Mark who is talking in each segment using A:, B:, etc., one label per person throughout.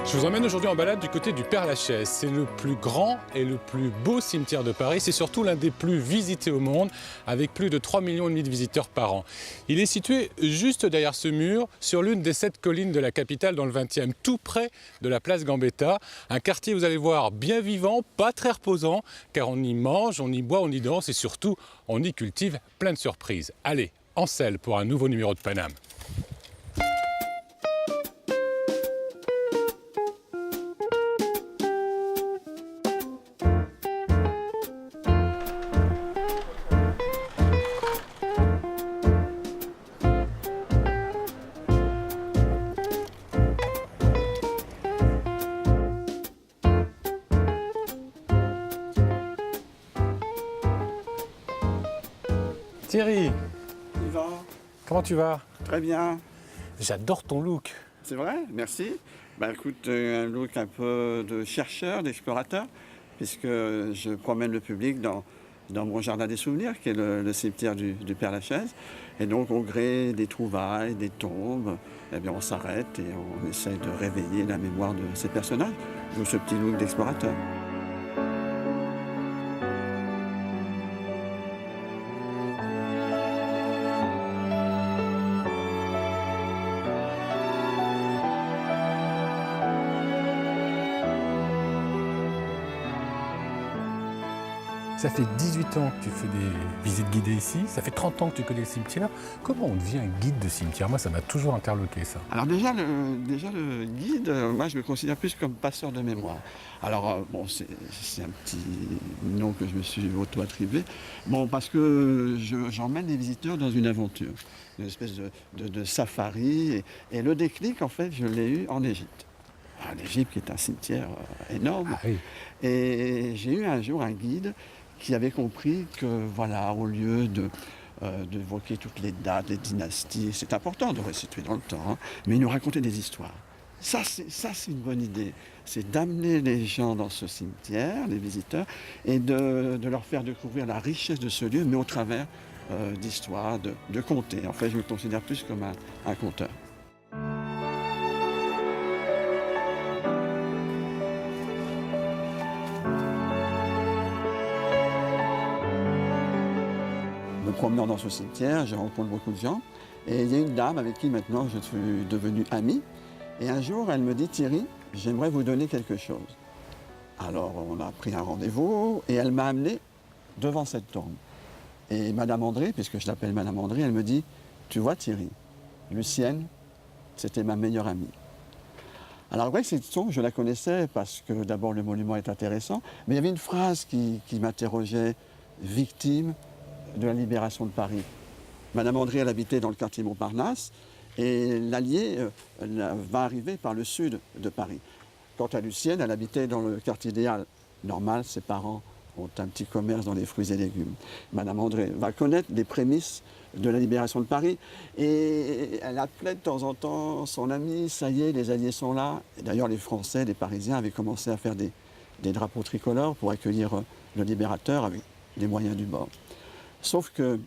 A: Je vous emmène aujourd'hui en balade du côté du Père-Lachaise. C'est le plus grand et le plus beau cimetière de Paris. C'est surtout l'un des plus visités au monde, avec plus de 3,5 millions de visiteurs par an. Il est situé juste derrière ce mur, sur l'une des 7 collines de la capitale dans le 20e, tout près de la place Gambetta. Un quartier, vous allez voir, bien vivant, pas très reposant, car on y mange, on y boit, on y danse et surtout, on y cultive plein de surprises. Allez, en selle pour un nouveau numéro de Paname. Thierry,
B: Yvan,
A: comment tu vas?
B: très bien.
A: J'adore ton look.
B: C'est vrai, merci. Écoute, un look un peu de chercheur, d'explorateur, puisque je promène le public dans mon jardin des souvenirs, qui est le cimetière du Père-Lachaise. Et donc, au gré des trouvailles, des tombes, eh bien, on s'arrête et on essaye de réveiller la mémoire de ces personnages. D'où ce petit look d'explorateur.
A: Ça fait 18 ans que tu fais des visites guidées ici, ça fait 30 ans que tu connais le cimetière. Comment on devient un guide de cimetière? Moi, ça m'a toujours interloqué, ça.
B: Alors déjà le guide, moi je me considère plus comme passeur de mémoire. Alors bon, c'est un petit nom que je me suis auto-attribué. Bon, parce que j'emmène les visiteurs dans une aventure, une espèce de safari. Et le déclic, en fait, je l'ai eu en Égypte. L'Égypte qui est un cimetière énorme.
A: Ah oui.
B: Et j'ai eu un jour un guide qui avait compris que, voilà, au lieu d'évoquer toutes les dates, les dynasties, c'est important de resituer dans le temps, hein, mais il nous racontait des histoires. Ça, c'est une bonne idée. C'est d'amener les gens dans ce cimetière, les visiteurs, et de leur faire découvrir la richesse de ce lieu, mais au travers d'histoires, de conter. En fait, je me considère plus comme un conteur. Me promenant dans ce cimetière, je rencontre beaucoup de gens. Et il y a une dame avec qui maintenant je suis devenu ami. Et un jour, elle me dit, Thierry, j'aimerais vous donner quelque chose. Alors, on a pris un rendez-vous et elle m'a amené devant cette tombe. Et Madame André, puisque je l'appelle Madame André, elle me dit, tu vois Thierry, Lucienne, c'était ma meilleure amie. Alors, vrai que cette tombe, je la connaissais parce que d'abord le monument est intéressant, mais il y avait une phrase qui m'interrogeait, victime de la libération de Paris. Madame André, elle habitait dans le quartier Montparnasse et l'Allier va arriver par le sud de Paris. Quant à Lucienne, elle habitait dans le quartier des Halles. Normal, ses parents ont un petit commerce dans les fruits et légumes. Madame André va connaître les prémices de la libération de Paris et elle appelait de temps en temps son ami, ça y est, les Alliés sont là. Et d'ailleurs, les Français, les Parisiens avaient commencé à faire des drapeaux tricolores pour accueillir le libérateur avec les moyens du bord. Sauf que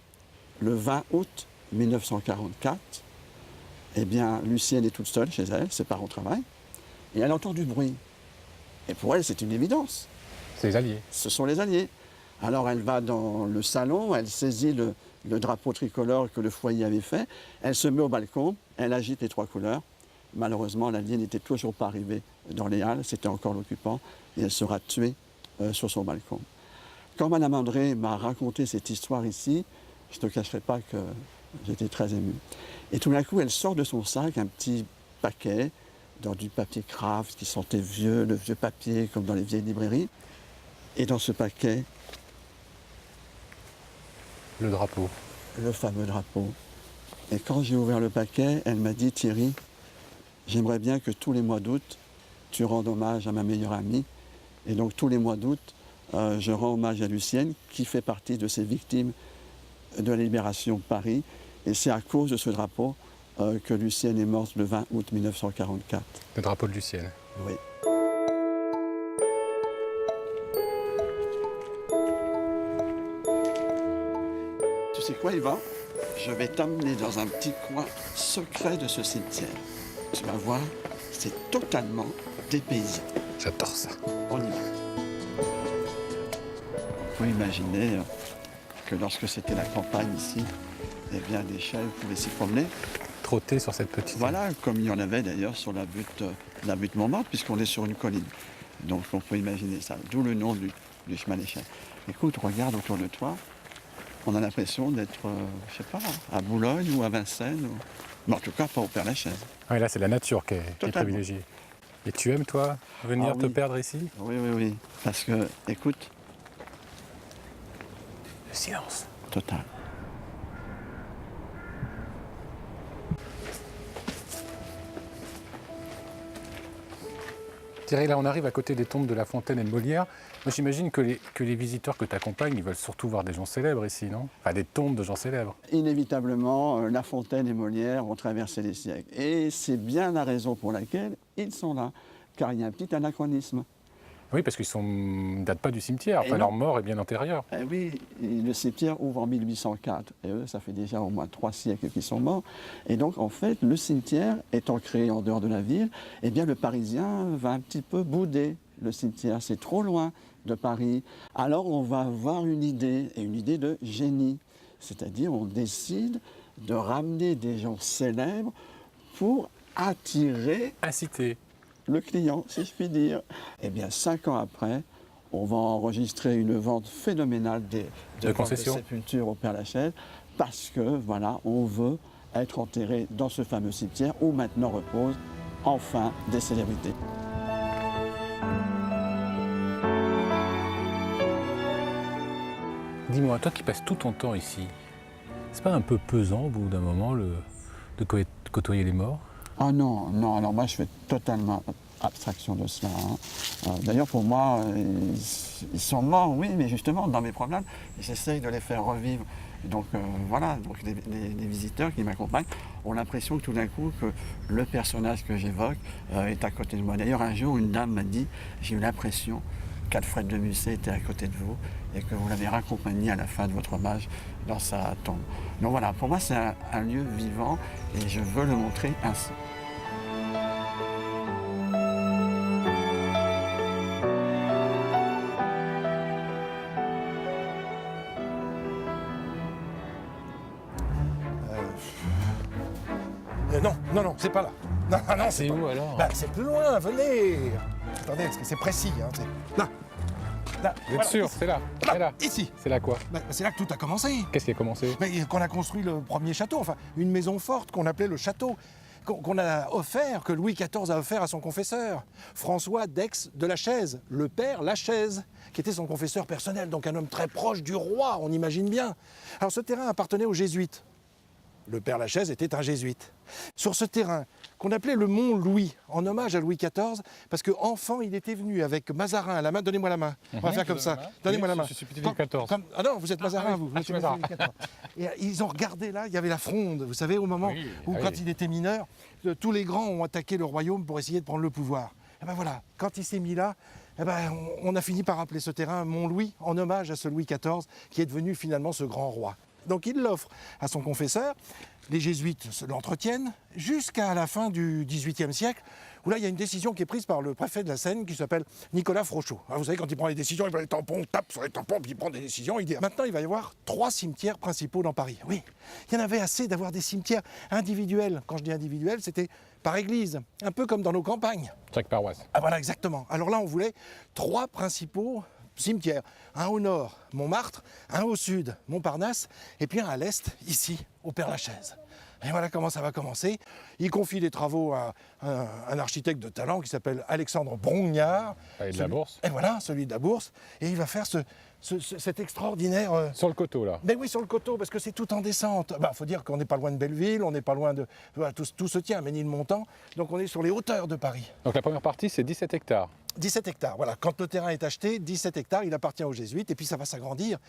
B: le 20 août 1944, eh bien, Lucienne est toute seule chez elle, ses parents travaillent, et elle entend du bruit. Et pour elle, c'est une évidence.
A: C'est les Alliés.
B: Ce sont les Alliés. Alors elle va dans le salon, elle saisit le drapeau tricolore que le foyer avait fait, elle se met au balcon, elle agite les 3 couleurs. Malheureusement, l'Allié n'était toujours pas arrivé dans les Halles, c'était encore l'occupant, et elle sera tuée sur son balcon. Quand Madame André m'a raconté cette histoire ici, je ne te cacherai pas que j'étais très ému. Et tout d'un coup, elle sort de son sac un petit paquet dans du papier craft qui sentait vieux, le vieux papier comme dans les vieilles librairies. Et dans ce paquet,
A: Le drapeau.
B: le fameux drapeau. Et quand j'ai ouvert le paquet, elle m'a dit, Thierry, j'aimerais bien que tous les mois d'août, tu rendes hommage à ma meilleure amie. Et donc tous les mois d'août, je rends hommage à Lucienne, qui fait partie de ces victimes de la libération de Paris. Et c'est à cause de ce drapeau que Lucienne est morte le 20 août 1944.
A: Le drapeau de Lucienne.
B: Oui. Tu sais quoi, Yvan? Je vais t'emmener dans un petit coin secret de ce cimetière. Tu vas voir, c'est totalement dépaysé.
A: J'adore ça.
B: On y va. Vous pouvez imaginer que lorsque c'était la campagne ici, eh bien, des chèvres pouvaient s'y promener.
A: Trotter sur cette petite...
B: Voilà, comme il y en avait d'ailleurs sur la butte Montmartre, puisqu'on est sur une colline. Donc on peut imaginer ça, d'où le nom du chemin des chèvres. Écoute, regarde autour de toi, on a l'impression d'être, je sais pas, à Boulogne ou à Vincennes, mais en tout cas pas au Père-Lachaise.
A: Oui, là, c'est la nature qui est
B: Totalement.
A: privilégiée. Et tu aimes, toi, venir te
B: oui.
A: perdre ici?
B: Oui, oui, oui, parce que, écoute,
A: Le silence.
B: total.
A: Thierry, là, on arrive à côté des tombes de La Fontaine et de Molière. Moi, j'imagine que les visiteurs que tu accompagnes, ils veulent surtout voir des gens célèbres ici, non? Enfin, des tombes de gens célèbres.
B: Inévitablement, La Fontaine et Molière ont traversé les siècles. Et c'est bien la raison pour laquelle ils sont là, car il y a un petit anachronisme.
A: Oui, parce qu'ils ne datent pas du cimetière.
B: Et
A: Enfin,
B: non.
A: leur mort est bien antérieure.
B: Eh oui, et le cimetière ouvre en 1804. Et eux, ça fait déjà au moins 3 siècles qu'ils sont morts. Et donc, en fait, le cimetière étant créé en dehors de la ville, eh bien, le Parisien va un petit peu bouder le cimetière. C'est trop loin de Paris. Alors, on va avoir une idée, et une idée de génie. C'est-à-dire, on décide de ramener des gens célèbres pour attirer
A: Incité.
B: le client, si je puis dire. Eh bien, 5 ans après, on va enregistrer une vente phénoménale de
A: concessions.
B: sépultures au Père-Lachaise parce que, voilà, on veut être enterré dans ce fameux cimetière où maintenant reposent enfin des célébrités.
A: Dis-moi, toi qui passes tout ton temps ici, c'est pas un peu pesant au bout d'un moment de côtoyer les morts?
B: Ah non, non, alors moi je fais totalement abstraction de cela. D'ailleurs pour moi, ils sont morts, oui, mais justement dans mes problèmes, j'essaye de les faire revivre. Donc voilà, donc les visiteurs qui m'accompagnent ont l'impression que tout d'un coup que le personnage que j'évoque est à côté de moi. D'ailleurs un jour une dame m'a dit, j'ai eu l'impression qu'Alfred de Musset était à côté de vous et que vous l'avez raccompagné à la fin de votre hommage dans sa tombe. Donc voilà, pour moi c'est un lieu vivant et je veux le montrer ainsi.
C: Non, c'est pas là. Non,
A: C'est
C: pas
A: où
C: là.
A: alors?
C: Bah, c'est plus loin, venez. Attendez, parce que c'est précis. Hein, là. Là,
A: Vous êtes sûr? C'est là?
C: Là,
A: C'est là?
C: ici.
A: C'est là quoi?
C: Bah, c'est là que tout a commencé.
A: Qu'est-ce qui a commencé?
C: Mais qu'on a construit le premier château, enfin, une maison forte qu'on appelait le château, qu'on a offert, que Louis XIV a offert à son confesseur, François d'Aix de la Chaise, le père Lachaise, qui était son confesseur personnel, donc un homme très proche du roi, on imagine bien. Alors ce terrain appartenait aux jésuites. Le père Lachaise était un jésuite. Sur ce terrain, qu'on appelait le Mont Louis, en hommage à Louis XIV, parce qu'enfant, il était venu avec Mazarin à la main. Donnez-moi la main. On va faire comme ça. Donnez-moi la main.
A: Je suis petit Louis XIV.
C: Ah non, vous êtes Mazarin, vous.
A: je suis Mazarin.
C: Et ils ont regardé là, il y avait la fronde, vous savez, au moment
A: Oui,
C: où,
A: ah
C: quand
A: oui.
C: il était mineur, tous les grands ont attaqué le royaume pour essayer de prendre le pouvoir. Et ben voilà, quand il s'est mis là, eh ben, on a fini par appeler ce terrain Mont-Louis, en hommage à ce Louis XIV, qui est devenu finalement ce grand roi. Donc il l'offre à son confesseur, les jésuites l'entretiennent, jusqu'à la fin du XVIIIe siècle, où là il y a une décision qui est prise par le préfet de la Seine, qui s'appelle Nicolas Frochot. Alors, vous savez, quand il prend les décisions, il prend les tampons, tape sur les tampons, puis il prend des décisions, il dit maintenant il va y avoir 3 cimetières principaux dans Paris. Oui, il y en avait assez d'avoir des cimetières individuels. Quand je dis individuels, c'était par église, un peu comme dans nos campagnes.
A: Chaque paroisse.
C: Ah voilà, exactement. Alors là, on voulait 3 principaux cimetières. Un au nord, Montmartre, un au sud, Montparnasse, et puis un à l'est, ici, au Père-Lachaise. Et voilà comment ça va commencer. Il confie les travaux à un architecte de talent qui s'appelle Alexandre Brongniart.
A: Et de la Bourse.
C: Et voilà, celui de la Bourse. Et il va faire cet extraordinaire...
A: Sur le coteau là.
C: Mais oui, sur le coteau, parce que c'est tout en descente. Bah, faut dire qu'on n'est pas loin de Belleville, on n'est pas loin de... Voilà, tout se tient à Ménilmontant. Donc on est sur les hauteurs de Paris.
A: Donc la première partie, c'est 17 hectares.
C: 17 hectares, voilà. Quand le terrain est acheté, 17 hectares, il appartient aux jésuites et puis ça va s'agrandir.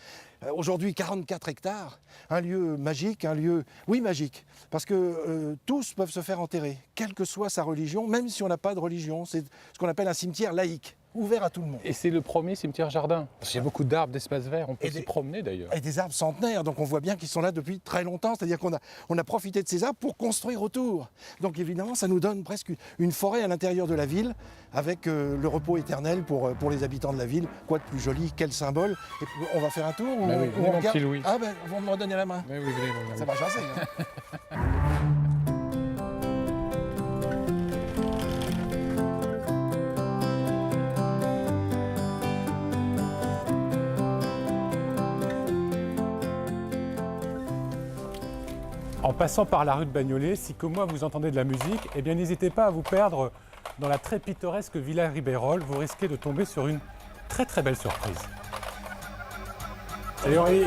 C: Aujourd'hui, 44 hectares, un lieu magique, un lieu, oui, magique, parce que tous peuvent se faire enterrer, quelle que soit sa religion, même si on n'a pas de religion. C'est ce qu'on appelle un cimetière laïque. ouvert à tout le monde.
A: Et c'est le premier cimetière-jardin. Il y a beaucoup d'arbres, d'espaces verts, on peut s'y promener d'ailleurs.
C: Et des arbres centenaires, donc on voit bien qu'ils sont là depuis très longtemps, c'est-à-dire on a profité de ces arbres pour construire autour. Donc évidemment, ça nous donne presque une forêt à l'intérieur de la ville, avec le repos éternel pour les habitants de la ville. Quoi de plus joli, quel symbole. Et puis, on va faire un tour où,
A: Bah oui,
C: où
A: venez,
C: on
A: mon
C: regarde.
A: petit Louis.
C: Ah ben, vous me redonnez la main.
A: Oui, oui, venez,
C: Ça va jaser. Hein.
A: En passant par la rue de Bagnolet, si comme moi vous entendez de la musique, eh bien n'hésitez pas à vous perdre dans la très pittoresque Villa Ribérol. Vous risquez de tomber sur une très très belle surprise. Salut Henri!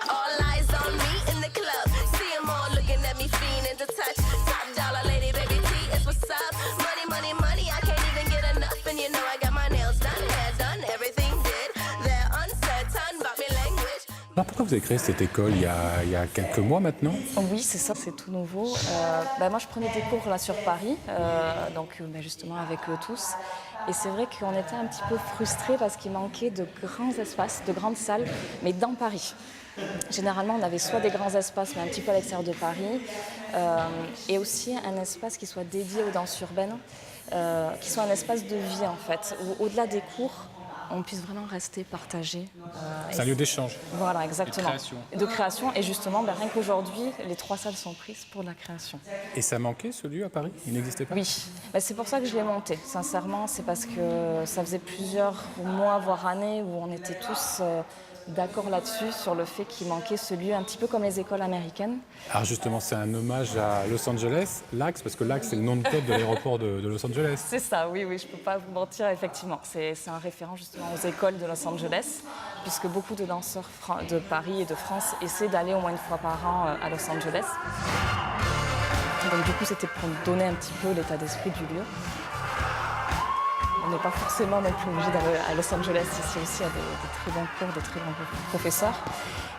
D: All eyes on me in the club. See 'em all looking at me, fiending to touch. Top dollar lady, baby T is what's up. Money, money, money, I can't even get enough. And you know I got my nails done, hair done, everything did. They're uncertain about me language.
A: Alors pourquoi vous avez créé cette école il y a quelques mois maintenant?
E: Oui, c'est ça, c'est tout nouveau. Moi, je prenais des cours là sur Paris, justement avec eux tous. Et c'est vrai qu'on était un petit peu frustrés parce qu'il manquait de grands espaces, de grandes salles, mais dans Paris. Généralement, on avait soit des grands espaces, mais un petit peu à l'extérieur de Paris, et aussi un espace qui soit dédié aux danses urbaines, qui soit un espace de vie en fait, où au-delà des cours, on puisse vraiment rester partagé.
A: C'est un lieu d'échange.
E: Voilà, exactement.
A: De création.
E: De création. Et justement, rien qu'aujourd'hui, les 3 salles sont prises pour de la création.
A: Et ça manquait ce lieu à Paris? Il n'existait pas?
E: Oui, c'est pour ça que je l'ai monté. Sincèrement, c'est parce que ça faisait plusieurs mois, voire années, où on était tous d'accord là-dessus, sur le fait qu'il manquait ce lieu, un petit peu comme les écoles américaines.
A: Alors justement, c'est un hommage à Los Angeles, l'Axe, parce que l'Axe c'est le nom de code de l'aéroport de Los Angeles.
E: C'est ça, oui, je ne peux pas vous mentir, effectivement. C'est un référent justement aux écoles de Los Angeles, puisque beaucoup de danseurs de Paris et de France essaient d'aller au moins une fois par an à Los Angeles. Donc du coup, c'était pour donner un petit peu l'état d'esprit du lieu. On n'est pas forcément non plus obligé d'aller à Los Angeles. Ici aussi, il y a des très bons cours, des très bons professeurs.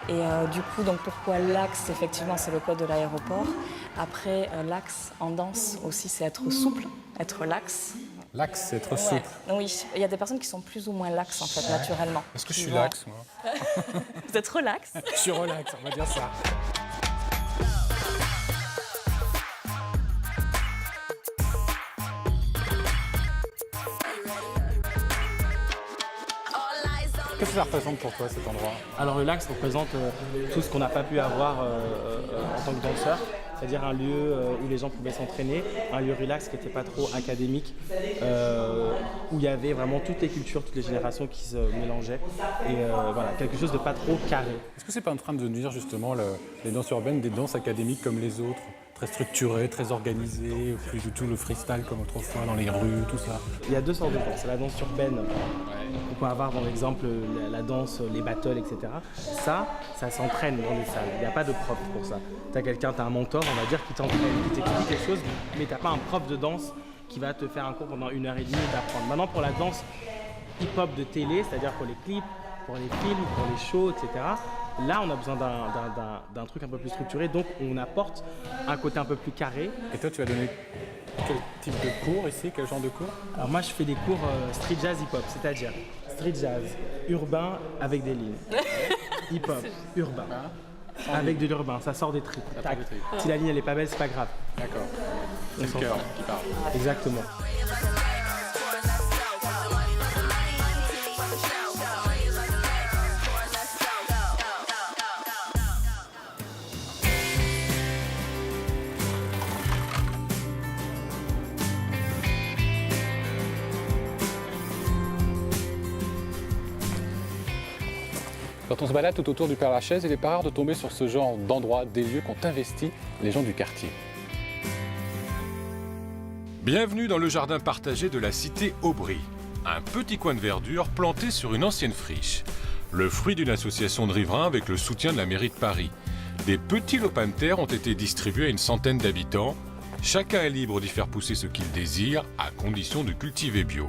E: Et du coup, donc pourquoi l'axe? Effectivement, c'est le code de l'aéroport. Après, l'axe en danse aussi, c'est être souple, être laxe.
A: L'axe, c'est être souple.
E: Oui, il y a des personnes qui sont plus ou moins laxes, en fait, naturellement.
A: Est-ce que je suis laxe, moi?
E: Vous êtes relax?
A: Je suis relax, on va dire ça. Qu'est-ce que ça représente pour toi, cet endroit?
F: Alors le lac représente tout ce qu'on n'a pas pu avoir en tant que danseur, c'est-à-dire un lieu où les gens pouvaient s'entraîner, un lieu relax qui n'était pas trop académique, où il y avait vraiment toutes les cultures, toutes les générations qui se mélangeaient, et voilà, quelque chose de pas trop carré.
A: Est-ce que c'est pas en train de devenir justement les danses urbaines des danses académiques comme les autres? Très structurées, très organisées, plus du tout le freestyle comme autrefois dans les rues, tout ça?
F: Il y a 2 sortes de danse. La danse urbaine, on peut avoir dans l'exemple la danse, les battles, etc. Ça s'entraîne dans les salles. Il n'y a pas de prof pour ça. Tu as quelqu'un, tu as un mentor, on va dire, qui t'entraîne, qui t'explique quelque chose, mais tu n'as pas un prof de danse qui va te faire un cours pendant 1h30 et t'apprendre. Maintenant, pour la danse hip-hop de télé, c'est-à-dire pour les clips, pour les films, pour les shows, etc., là, on a besoin d'un truc un peu plus structuré, donc on apporte un côté un peu plus carré.
A: Et toi, tu vas donner quel type de cours ici? Quel genre de cours?
F: Alors moi, je fais des cours street jazz hip-hop, c'est-à-dire street jazz urbain avec des lignes, hip-hop urbain avec de l'urbain, ça sort des tripes. Tac. Si la ligne elle est pas belle, c'est pas grave.
A: D'accord.
F: On
A: C'est
F: s'en
A: le cœur
F: fout.
A: qui parle.
F: Exactement.
A: Quand on se balade tout autour du Père-Lachaise, il est pas rare de tomber sur ce genre d'endroits, des lieux qu'ont investi les gens du quartier.
G: Bienvenue dans le jardin partagé de la cité Aubry. Un petit coin de verdure planté sur une ancienne friche. Le fruit d'une association de riverains avec le soutien de la mairie de Paris. Des petits lopins de terre ont été distribués à une centaine d'habitants. Chacun est libre d'y faire pousser ce qu'il désire, à condition de cultiver bio.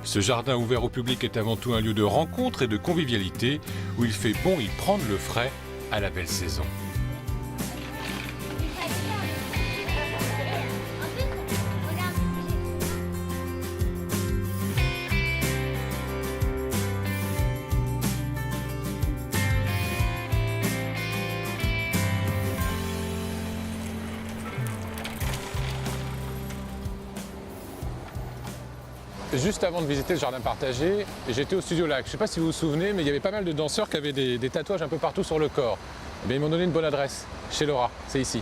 G: Ce jardin ouvert au public est avant tout un lieu de rencontre et de convivialité où il fait bon y prendre le frais à la belle saison.
A: Juste avant de visiter le jardin partagé, j'étais au Studio Lac. Je ne sais pas si vous vous souvenez, mais il y avait pas mal de danseurs qui avaient des tatouages un peu partout sur le corps. Eh bien, ils m'ont donné une bonne adresse, chez Laura, c'est ici.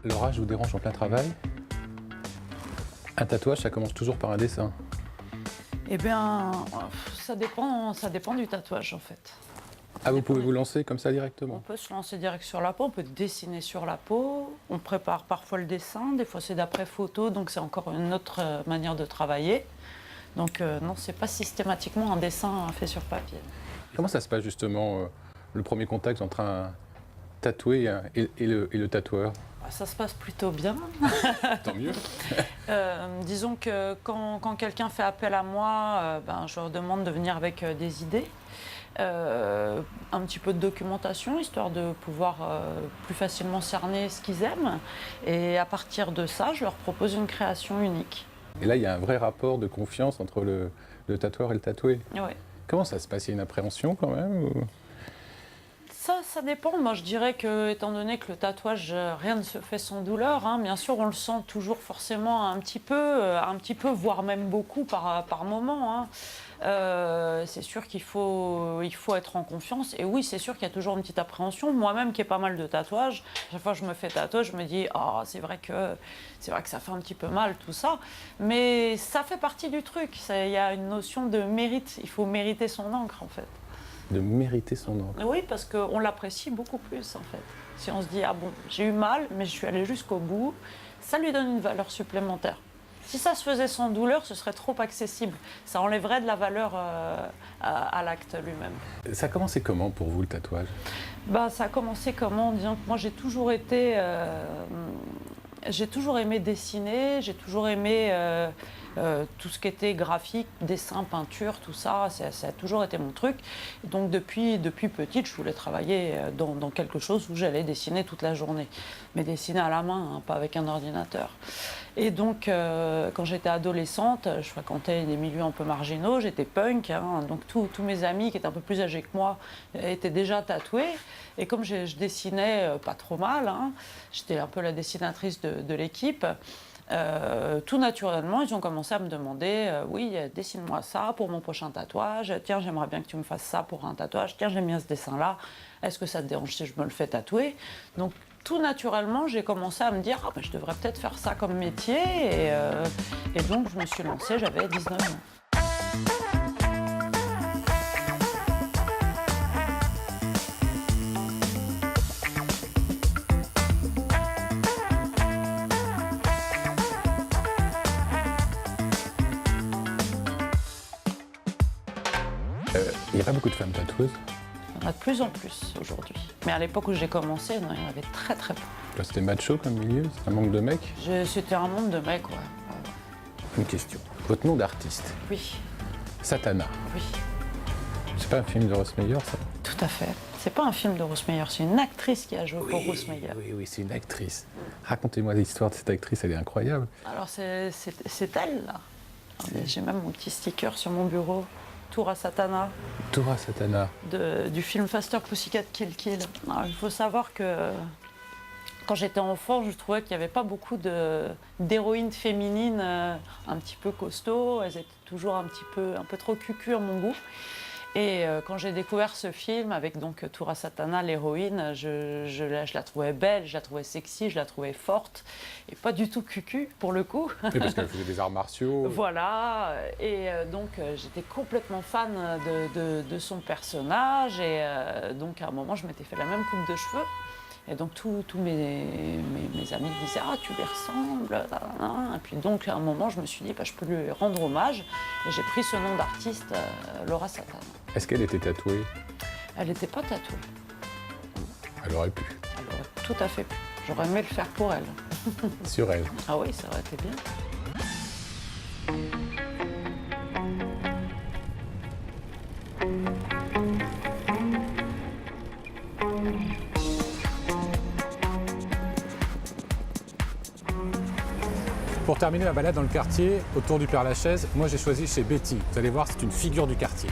A: Laura, je vous dérange en plein travail. Un tatouage, ça commence toujours par un dessin.
H: Eh bien, ça dépend du tatouage en fait.
A: Ah, vous pouvez vous lancer comme ça
H: On
A: directement?
H: peut se lancer direct sur la peau, on peut dessiner sur la peau, on prépare parfois le dessin, des fois c'est d'après photo, donc c'est encore une autre manière de travailler. Donc non, c'est pas systématiquement un dessin fait sur papier.
A: Comment ça se passe justement, le premier contact entre un tatoué et le tatoueur?
H: Ça se passe plutôt bien.
A: Tant mieux.
H: Disons que quand quelqu'un fait appel à moi, je leur demande de venir avec des idées, un petit peu de documentation, histoire de pouvoir plus facilement cerner ce qu'ils aiment. Et à partir de ça, je leur propose une création unique.
A: Et là, il y a un vrai rapport de confiance entre le tatoueur et le tatoué.
H: Ouais.
A: Comment ça se passe? Il y a une appréhension quand même ou...
H: Ça dépend. Moi, je dirais que, étant donné que le tatouage, rien ne se fait sans douleur, hein, bien sûr, on le sent toujours forcément un petit peu, voire même beaucoup par moment. Hein. C'est sûr qu'il faut être en confiance. Et oui, c'est sûr qu'il y a toujours une petite appréhension. Moi-même, qui ai pas mal de tatouages, chaque fois que je me fais tatouage, je me dis « Ah, c'est vrai que ça fait un petit peu mal, tout ça. » Mais ça fait partie du truc. Il y a une notion de mérite. Il faut mériter son encre, en fait.
A: De mériter son encre.
H: Oui, parce qu'on l'apprécie beaucoup plus, en fait. Si on se dit « Ah bon, j'ai eu mal, mais je suis allée jusqu'au bout », ça lui donne une valeur supplémentaire. Si ça se faisait sans douleur, ce serait trop accessible. Ça enlèverait de la valeur à l'acte lui-même.
A: Ça a commencé comment pour vous, le tatouage?
H: Ça a commencé comment? Disons que moi, j'ai toujours aimé dessiner, j'ai toujours aimé tout ce qui était graphique, dessin, peinture, tout ça, ça a toujours été mon truc. Et donc depuis petite, je voulais travailler dans quelque chose où j'allais dessiner toute la journée. Mais dessiner à la main, hein, pas avec un ordinateur. Et donc, quand j'étais adolescente, je fréquentais des milieux un peu marginaux, j'étais punk, hein, donc tous mes amis qui étaient un peu plus âgés que moi étaient déjà tatoués. Et comme je dessinais pas trop mal, hein, j'étais un peu la dessinatrice de l'équipe, tout naturellement, ils ont commencé à me demander oui, dessine-moi ça pour mon prochain tatouage, tiens, j'aimerais bien que tu me fasses ça pour un tatouage, tiens, j'aime bien ce dessin-là, est-ce que ça te dérange si je me le fais tatouer? Donc, tout naturellement, j'ai commencé à me dire je devrais peut-être faire ça comme métier. Et donc, je me suis lancée, j'avais 19 ans.
A: Il n'y a pas beaucoup de femmes tatoueuses?
H: Il y en a de plus en plus aujourd'hui. Mais à l'époque où j'ai commencé, non, il y en avait très très peu.
A: C'était macho comme milieu? C'est un manque de mecs?
H: C'était un monde de mecs, ouais.
A: Une question. Votre nom d'artiste?
H: Oui,
A: Satana.
H: oui,
A: C'est pas un film de Rose Meyer, ça?
H: tout à fait. C'est pas un film de Ruth Meyer, c'est une actrice qui a joué pour Ruth Meyer.
A: Oui, c'est une actrice. Racontez-moi l'histoire de cette actrice, elle est incroyable.
H: Alors c'est elle, là. J'ai même mon petit sticker sur mon bureau. Toura Satana,
A: Toura Satana.
H: du film Faster Pussycat Kill Kill. Alors, il faut savoir que quand j'étais enfant, je trouvais qu'il n'y avait pas beaucoup d'héroïnes féminines un petit peu costauds. Elles étaient toujours un peu trop cucu à mon goût. Et quand j'ai découvert ce film avec donc Toura Satana, l'héroïne, je la trouvais belle, je la trouvais sexy, je la trouvais forte et pas du tout cucu pour le coup.
A: Et parce qu'elle faisait des arts martiaux.
H: Voilà, et donc j'étais complètement fan de son personnage et donc à un moment je m'étais fait la même coupe de cheveux Et donc tous mes amis me disaient « Ah, tu lui ressembles !» Et puis donc à un moment, je me suis dit bah, « Je peux lui rendre hommage ». Et j'ai pris ce nom d'artiste, Laura Satan.
A: Est-ce qu'elle était tatouée?
H: Elle n'était pas tatouée.
A: Elle aurait pu.
H: Elle aurait tout à fait pu. J'aurais aimé le faire pour elle.
A: Sur elle.
H: Ah oui, ça aurait été bien.
A: Pour terminer la balade dans le quartier, autour du Père-Lachaise, moi j'ai choisi chez Betty. Vous allez voir, c'est une figure du quartier.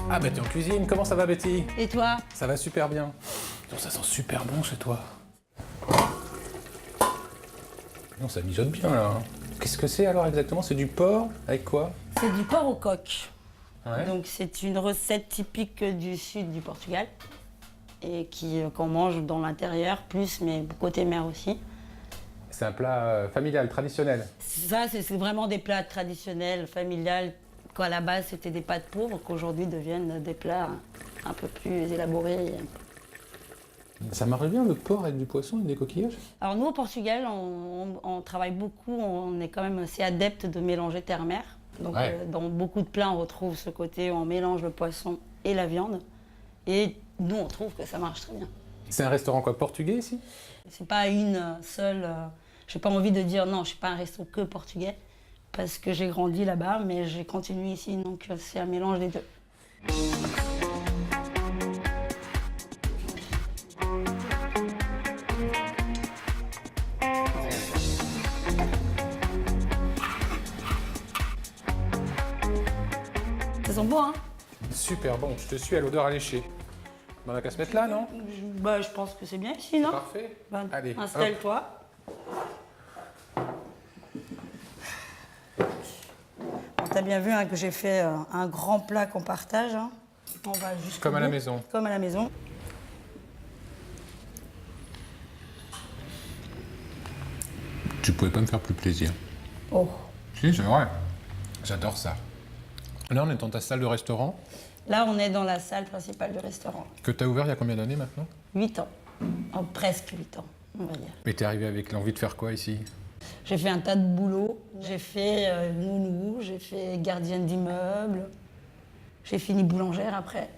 A: Ah bah t'es en cuisine, comment ça va Betty?
I: Et toi?
A: Ça va super bien. Non, ça sent super bon chez toi. Non, ça mijote bien là. Qu'est-ce que c'est alors exactement? C'est du porc avec quoi?
I: C'est du porc au coq.
A: Ouais.
I: Donc c'est une recette typique du sud du Portugal et qu'on mange dans l'intérieur plus, mais côté mer aussi.
A: C'est un plat familial, traditionnel.
I: Ça, c'est vraiment des plats traditionnels, familiales, quand à la base c'était des pâtes pauvres, qu'aujourd'hui deviennent des plats un peu plus élaborés.
A: Ça marche bien le porc avec du poisson et des coquillages?
I: Alors nous au Portugal, on travaille beaucoup, on est quand même assez adepte de mélanger terre-mer. Donc
A: Ouais.
I: Dans beaucoup de plats, on retrouve ce côté où on mélange le poisson et la viande. Et nous, on trouve que ça marche très bien.
A: C'est un restaurant quoi, portugais ici?
I: C'est pas une seule... j'ai pas envie de dire non, je suis pas un resto que portugais, parce que j'ai grandi là-bas, mais j'ai continué ici, donc c'est un mélange des deux. Ça sent bon, hein?
A: Super bon, je te suis à l'odeur alléchée. On a qu'à se mettre là, non?
I: Je pense que c'est bien ici, non?
A: Parfait.
I: Bah,
A: Allez, hop.
I: installe-toi. T'as bien vu hein, que j'ai fait un grand plat qu'on partage. Hein. On va jusqu'au
A: Comme à la
I: bout.
A: maison.
I: Comme à la maison.
A: Tu pouvais pas me faire plus plaisir.
I: Oh.
A: Si, c'est vrai. J'adore ça. Là, on est dans ta salle de restaurant
I: Là, on est dans la salle principale du restaurant.
A: que tu as ouvert il y a combien d'années maintenant?
I: 8 ans. Oh, presque 8 ans, on va dire.
A: Et t'es arrivé avec l'envie de faire quoi ici?
I: J'ai fait un tas de boulot. J'ai fait nounou, j'ai fait gardienne d'immeuble. J'ai fini boulangère après.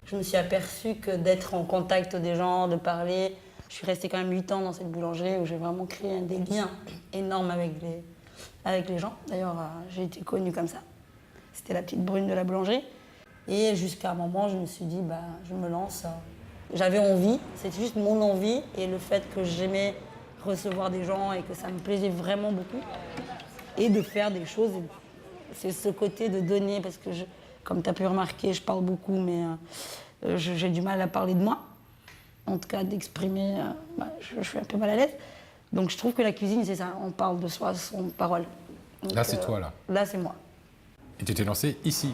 I: Je me suis aperçue que d'être en contact des gens, de parler... Je suis restée quand même 8 ans dans cette boulangerie où j'ai vraiment créé des liens énormes avec les gens. D'ailleurs, j'ai été connue comme ça. C'était la petite brune de la boulangerie. Et jusqu'à un moment, je me suis dit, bah, je me lance. J'avais envie, c'était juste mon envie et le fait que j'aimais recevoir des gens et que ça me plaisait vraiment beaucoup. Et de faire des choses. C'est ce côté de donner, parce que, comme tu as pu remarquer, je parle beaucoup, mais j'ai du mal à parler de moi. En tout cas, d'exprimer, je suis un peu mal à l'aise. Donc je trouve que la cuisine, c'est ça, on parle de soi, son parole. Donc,
A: Là, c'est toi, là.
I: Là, c'est moi.
A: Et tu t'es lancé ici.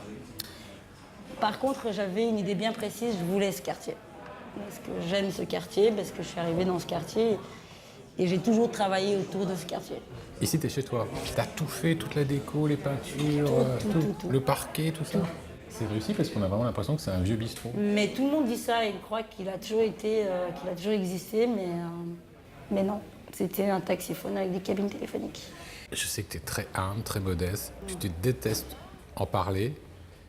I: Par contre, j'avais une idée bien précise, je voulais ce quartier. Parce que j'aime ce quartier, parce que je suis arrivée dans ce quartier et j'ai toujours travaillé autour de ce quartier.
A: Ici, t'es chez toi. T'as tout fait, toute la déco, les peintures,
I: tout.
A: le parquet, tout ça. C'est réussi parce qu'on a vraiment l'impression que c'est un vieux bistrot.
I: Mais tout le monde dit ça et croit qu'il a toujours été, qu'il a toujours existé, mais non. C'était un taxiphone avec des cabines téléphoniques.
A: Je sais que t'es très humble, très modeste. Tu te détestes en parler,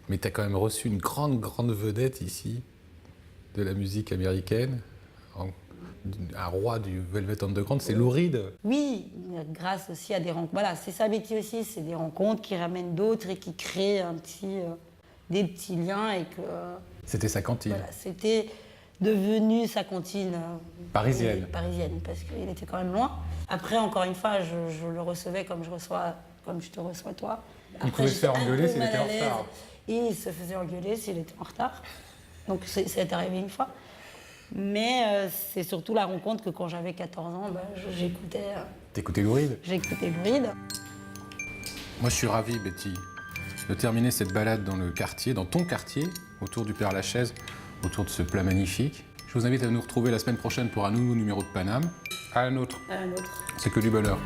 A: mais t'as quand même reçu une grande vedette ici de la musique américaine. Un roi du Velvet Underground, c'est Lou Reed.
I: Oui, grâce aussi à des rencontres. Voilà, c'est ça, Betty aussi, c'est des rencontres qui ramènent d'autres et qui créent des petits liens et que...
A: C'était sa cantine.
I: Voilà, c'était devenu sa cantine
A: Parisienne.
I: Parisienne, parce qu'il était quand même loin. Après, encore une fois, je le recevais comme je te reçois toi. Après,
A: Il pouvait se faire
I: j'étais un
A: engueuler
I: peu
A: s'il
I: mal
A: était
I: à
A: en
I: l'aise.
A: retard.
I: Et il se faisait engueuler s'il était en retard. Donc c'est arrivé une fois. Mais c'est surtout la rencontre que quand j'avais 14 ans, j'écoutais
A: T'écoutais Lou Reed?
I: Lou Reed.
A: Moi, je suis ravi, Betty, de terminer cette balade dans le quartier, dans ton quartier, autour du Père-Lachaise, autour de ce plat magnifique. Je vous invite à nous retrouver la semaine prochaine pour un nouveau numéro de Paname. À un autre.
I: Un autre.
A: C'est que du bonheur.